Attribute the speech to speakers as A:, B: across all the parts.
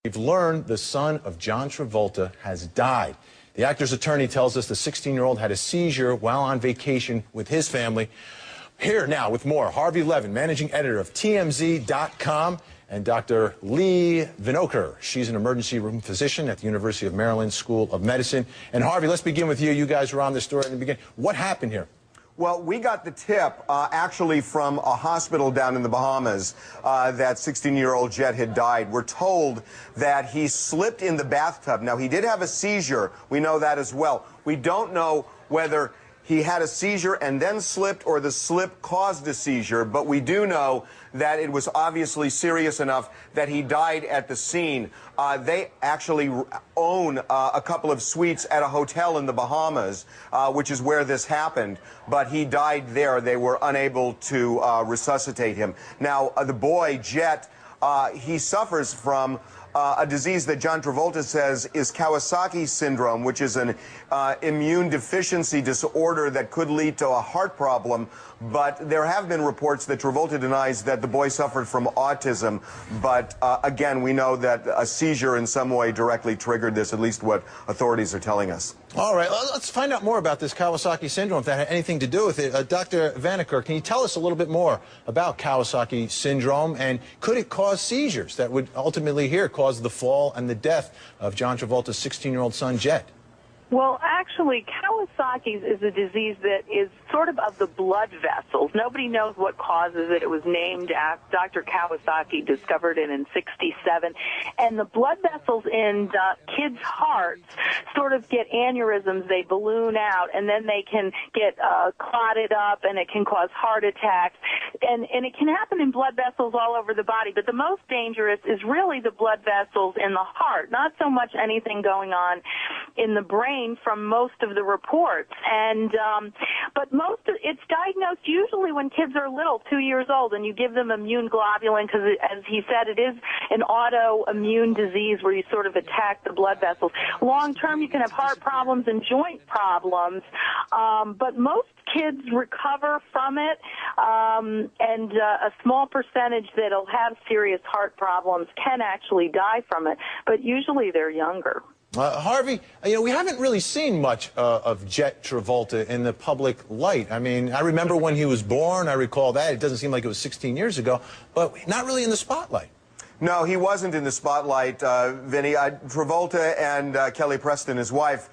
A: We've learned the son of John Travolta has died. The actor's attorney tells us the 16-year-old had a seizure while on vacation with his family. Here now with more, Harvey Levin, managing editor of TMZ.com, and Dr. Lee Vinokur. She's an emergency room physician at the University of Maryland School of Medicine. And Harvey, let's begin with you. You guys were on this story in the beginning. What happened here?
B: Well, we got the tip actually from a hospital down in the Bahamas that 16-year-old Jett had died. We're told that he slipped in the bathtub. Now, he did have a seizure. We know that as well. We don't know whether he had a seizure and then slipped or the slip caused a seizure, but we do know that it was obviously serious enough that he died at the scene. They actually own a couple of suites at a hotel in the Bahamas, which is where this happened, but he died there. They were unable to resuscitate him. Now, the boy, Jett, he suffers from a disease that John Travolta says is Kawasaki syndrome, which is an immune deficiency disorder that could lead to a heart problem. But there have been reports that Travolta denies that the boy suffered from autism. But again, we know that a seizure in some way directly triggered this, at least what authorities are telling us.
A: All right, let's find out more about this Kawasaki syndrome, if that had anything to do with it. Dr. Vinokur, can you tell us a little bit more about Kawasaki syndrome, and could it cause seizures that would ultimately here cause the fall and the death of John Travolta's 16-year-old son, Jett?
C: Well, actually, Kawasaki's is a disease that is sort of the blood vessels. Nobody knows what causes it. It was named after Dr. Kawasaki, discovered it in '67. And the blood vessels in kids' hearts sort of get aneurysms. They balloon out, and then they can get clotted up, and it can cause heart attacks. And it can happen in blood vessels all over the body. But the most dangerous is really the blood vessels in the heart, not so much anything going on in the brain from most of the reports. And but it's diagnosed usually when kids are little, 2 years old, and you give them immune globulin because, as he said, it is an autoimmune disease where you sort of attack the blood vessels. Long term, you can have heart problems and joint problems, but most kids recover from it, and a small percentage that'll have serious heart problems can actually die from it, but usually they're younger.
A: Harvey, we haven't really seen much of Jett Travolta in the public light. I mean, I remember when he was born. I recall that. It doesn't seem like it was 16 years ago, but not really in the spotlight.
B: No, he wasn't in the spotlight, Vinny. Travolta and Kelly Preston, his wife,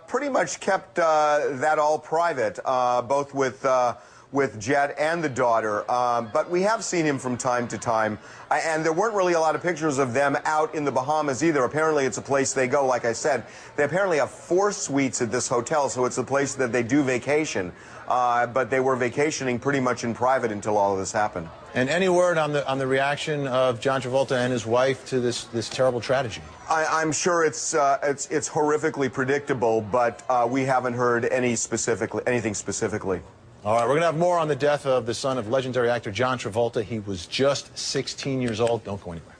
B: pretty much kept that all private, both with Jett and the daughter, but we have seen him from time to time, and there weren't really a lot of pictures of them out in the Bahamas either. Apparently it's a place they go, like I said. They apparently have 4 suites at this hotel, so it's a place that they do vacation, but they were vacationing pretty much in private until all of this happened.
A: And any word on the reaction of John Travolta and his wife to this terrible tragedy?
B: I'm sure it's horrifically predictable, but we haven't heard anything specifically.
A: All right, we're going to have more on the death of the son of legendary actor John Travolta. He was just 16 years old. Don't go anywhere.